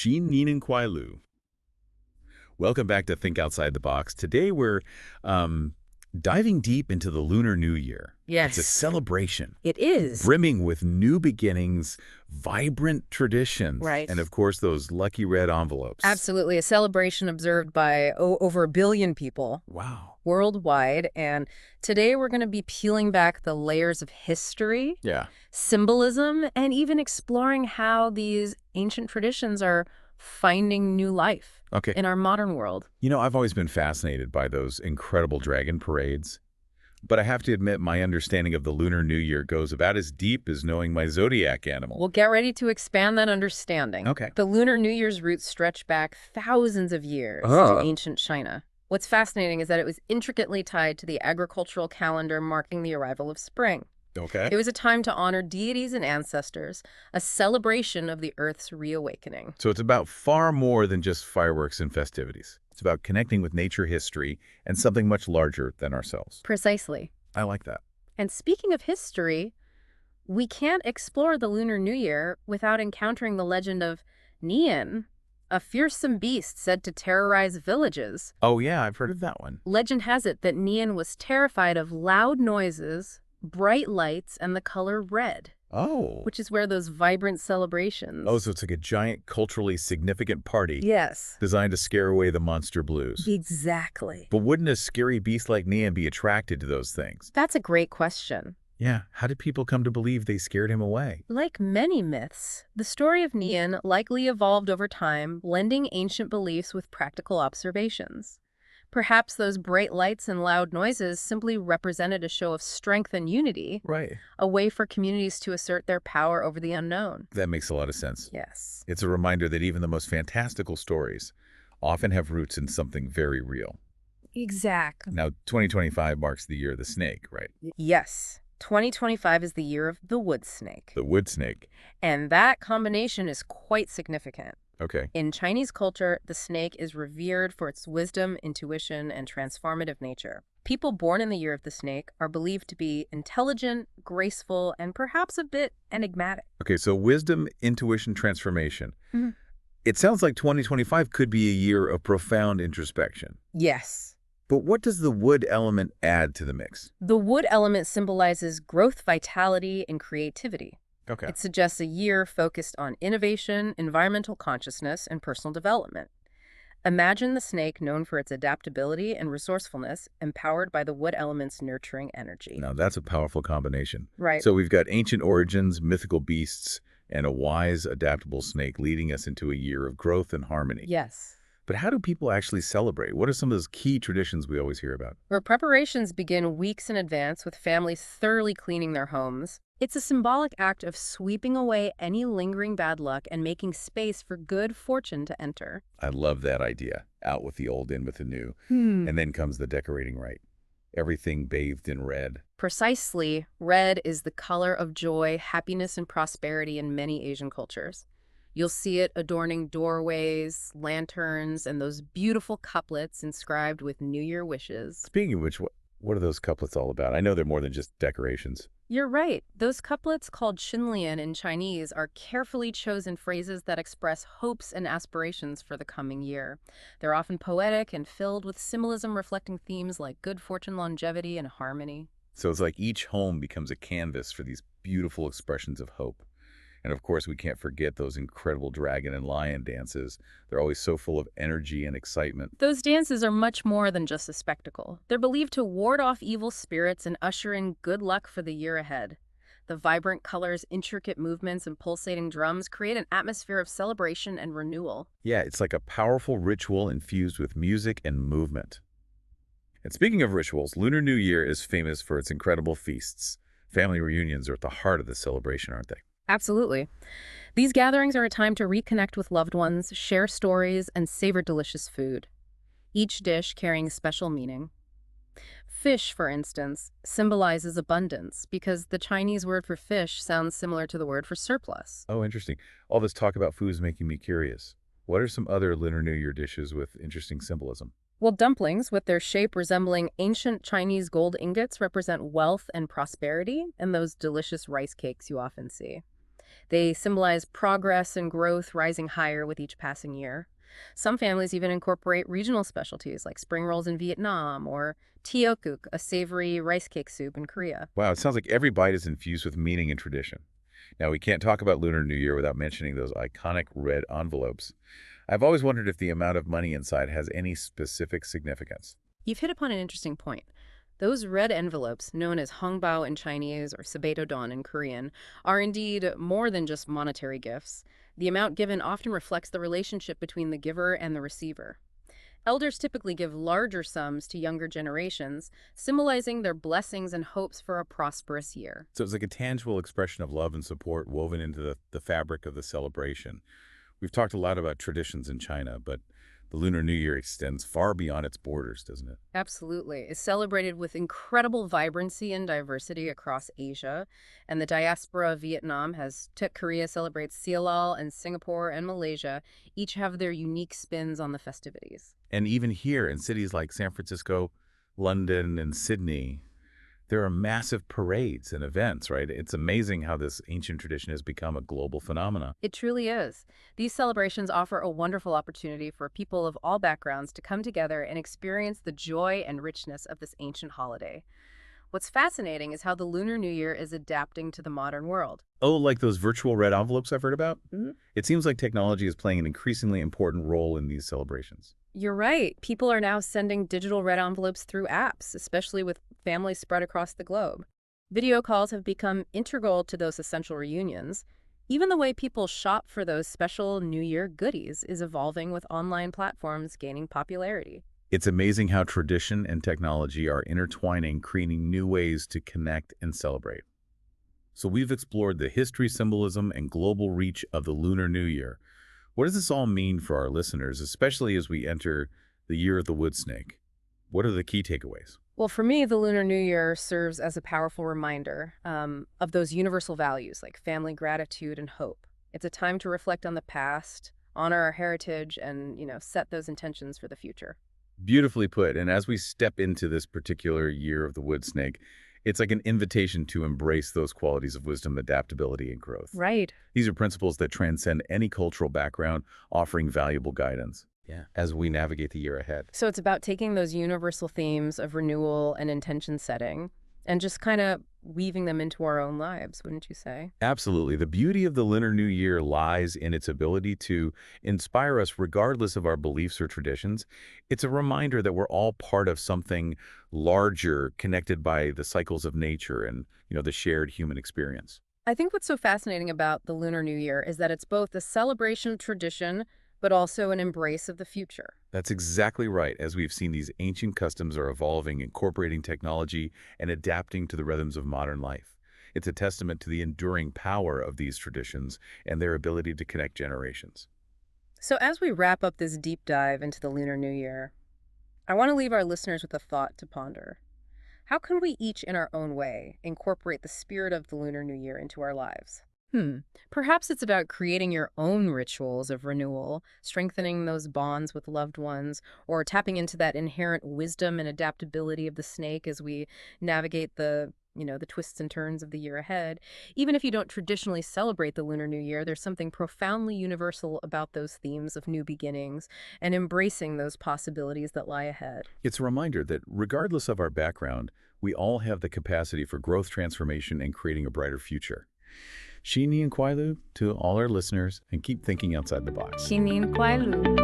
Xin Yin and Kuai Lu. Welcome back to Think Outside the Box. Today we're diving deep into the Lunar New Year. It's a Yes, celebration, it is. brimming with new beginnings, vibrant traditions, Right. and of course those lucky red envelopes. Absolutely. A celebration observed by over 1 billion people Wow. worldwide. And today we're going to be peeling back the layers of history, Yeah. symbolism, and even exploring how these ancient traditions are finding new life Okay. in our modern world. You know, I've always been fascinated by those incredible dragon parades. But I have to admit, my understanding of the Lunar New Year goes about as deep as knowing my zodiac animal. We'll get ready to expand that understanding. Okay. The Lunar New Year's roots stretch back thousands of years Oh. to ancient China. What's fascinating is that it was intricately tied to the agricultural calendar marking the arrival of spring. Okay. It was a time to honor deities and ancestors, a celebration of the Earth's reawakening. So it's about far more than just fireworks and festivities. It's about connecting with nature history and something much larger than ourselves. Precisely. I like that. And speaking of history, we can't explore the Lunar New Year without encountering the legend of Nian, a fearsome beast said to terrorize villages. Oh yeah, I've heard of that one. Legend has it that Nian was terrified of loud noises, bright lights, and the color red, Oh. which is where those vibrant celebrations... Oh, so it's like a giant culturally significant party Yes. designed to scare away the monster blues. Exactly. But wouldn't a scary beast like Nian be attracted to those things? That's a great question. Yeah, how did people come to believe they scared him away? Like many myths, the story of Nian likely evolved over time, blending ancient beliefs with practical observations. Perhaps those bright lights and loud noises simply represented a show of strength and unity, Right. a way for communities to assert their power over the unknown. That makes a lot of sense. Yes. It's a reminder that even the most fantastical stories often have roots in something very real. Exactly. Now, 2025 marks the year of the snake, right? Yes. 2025 is the year of the wood snake. The wood snake. And that combination is quite significant. Okay. In Chinese culture, the snake is revered for its wisdom, intuition, and transformative nature. People born in the year of the snake are believed to be intelligent, graceful, and perhaps a bit enigmatic. Okay, so wisdom, intuition, transformation. Mhm. It sounds like 2025 could be a year of profound introspection. Yes. But what does the wood element add to the mix? The wood element symbolizes growth, vitality, and creativity. Okay. It suggests a year focused on innovation, environmental consciousness, and personal development. Imagine the snake known for its adaptability and resourcefulness, empowered by the wood element's nurturing energy. Now, that's a powerful combination. Right. So we've got ancient origins, mythical beasts, and a wise, adaptable snake leading us into a year of growth and harmony. Yes. But how do people actually celebrate? What are some of those key traditions we always hear about? Where preparations begin weeks in advance with families thoroughly cleaning their homes. It's a symbolic act of sweeping away any lingering bad luck and making space for good fortune to enter. I love that idea. Out with the old, in with the new. And then comes the decorating rite. Everything bathed in red. Precisely, red is the color of joy, happiness, and prosperity in many Asian cultures. You'll see it adorning doorways, lanterns, and those beautiful couplets inscribed with New Year wishes. Speaking of which, what are those couplets all about? I know they're more than just decorations. You're right. Those couplets, called Xinlian in Chinese, are carefully chosen phrases that express hopes and aspirations for the coming year. They're often poetic and filled with symbolism reflecting themes like good fortune, longevity, and harmony. So it's like each home becomes a canvas for these beautiful expressions of hope. And of course, we can't forget those incredible dragon and lion dances. They're always so full of energy and excitement. Those dances are much more than just a spectacle. They're believed to ward off evil spirits and usher in good luck for the year ahead. The vibrant colors, intricate movements, and pulsating drums create an atmosphere of celebration and renewal. Yeah, it's like a powerful ritual infused with music and movement. And speaking of rituals, Lunar New Year is famous for its incredible feasts. Family reunions are at the heart of the celebration, aren't they? Absolutely. These gatherings are a time to reconnect with loved ones, share stories, and savor delicious food, each dish carrying a special meaning. Fish, for instance, symbolizes abundance because the Chinese word for fish sounds similar to the word for surplus. Oh, interesting. All this talk about food is making me curious. What are some other Lunar New Year dishes with interesting symbolism? Well, dumplings, with their shape resembling ancient Chinese gold ingots, represent wealth and prosperity, and those delicious rice cakes you often see. They symbolize progress and growth rising higher with each passing year. Some families even incorporate regional specialties like spring rolls in Vietnam or tteokguk, a savory rice cake soup in Korea. Wow, it sounds like every bite is infused with meaning and tradition. Now, we can't talk about Lunar New Year without mentioning those iconic red envelopes. I've always wondered if the amount of money inside has any specific significance. You've hit upon an interesting point. Those red envelopes, known as hongbao in Chinese or sabaedo-don in Korean, are indeed more than just monetary gifts. The amount given often reflects the relationship between the giver and the receiver. Elders typically give larger sums to younger generations, symbolizing their blessings and hopes for a prosperous year. So it's like a tangible expression of love and support woven into the fabric of the celebration. We've talked a lot about traditions in China, but the Lunar New Year extends far beyond its borders, doesn't it? Absolutely. It's celebrated with incredible vibrancy and diversity across Asia. And the diaspora of Vietnam has Tet Korea celebrates Sialal, and Singapore and Malaysia each have their unique spins on the festivities. And even here in cities like San Francisco, London, and Sydney, there are massive parades and events, right? It's amazing how this ancient tradition has become a global phenomenon. It truly is. These celebrations offer a wonderful opportunity for people of all backgrounds to come together and experience the joy and richness of this ancient holiday. What's fascinating is how the Lunar New Year is adapting to the modern world. Oh, like those virtual red envelopes I've heard about? It seems like technology is playing an increasingly important role in these celebrations. You're right. People are now sending digital red envelopes through apps, especially with families spread across the globe. Video calls have become integral to those essential reunions. Even the way people shop for those special New Year goodies is evolving with online platforms gaining popularity. It's amazing how tradition and technology are intertwining, creating new ways to connect and celebrate. So we've explored the history, symbolism, and global reach of the Lunar New Year. What does this all mean for our listeners, especially as we enter the Year of the Wood Snake? What are the key takeaways? Well, for me, the Lunar New Year serves as a powerful reminder of those universal values like family, gratitude, and hope. It's a time to reflect on the past, honor our heritage, and, set those intentions for the future. Beautifully put. And as we step into this particular Year of the Wood Snake, it's like an invitation to embrace those qualities of wisdom, adaptability, and growth. Right. These are principles that transcend any cultural background, offering valuable guidance. Yeah, as we navigate the year ahead. So it's about taking those universal themes of renewal and intention setting and just kind of weaving them into our own lives, wouldn't you say? Absolutely. The beauty of the Lunar New Year lies in its ability to inspire us regardless of our beliefs or traditions. It's a reminder that we're all part of something larger, connected by the cycles of nature and, the shared human experience. I think what's so fascinating about the Lunar New Year is that it's both a celebration of tradition, but also an embrace of the future. That's exactly right. As we've seen, these ancient customs are evolving, incorporating technology and adapting to the rhythms of modern life. It's a testament to the enduring power of these traditions and their ability to connect generations. So as we wrap up this deep dive into the Lunar New Year, I want to leave our listeners with a thought to ponder. How can we each in our own way incorporate the spirit of the Lunar New Year into our lives? Perhaps it's about creating your own rituals of renewal, strengthening those bonds with loved ones, or tapping into that inherent wisdom and adaptability of the snake as we navigate the twists and turns of the year ahead. Even if you don't traditionally celebrate the Lunar New Year, there's something profoundly universal about those themes of new beginnings and embracing those possibilities that lie ahead. It's a reminder that regardless of our background, we all have the capacity for growth, transformation, and creating a brighter future. Shini and Kwailu to all our listeners, and keep thinking outside the box. Shinin Kwailu.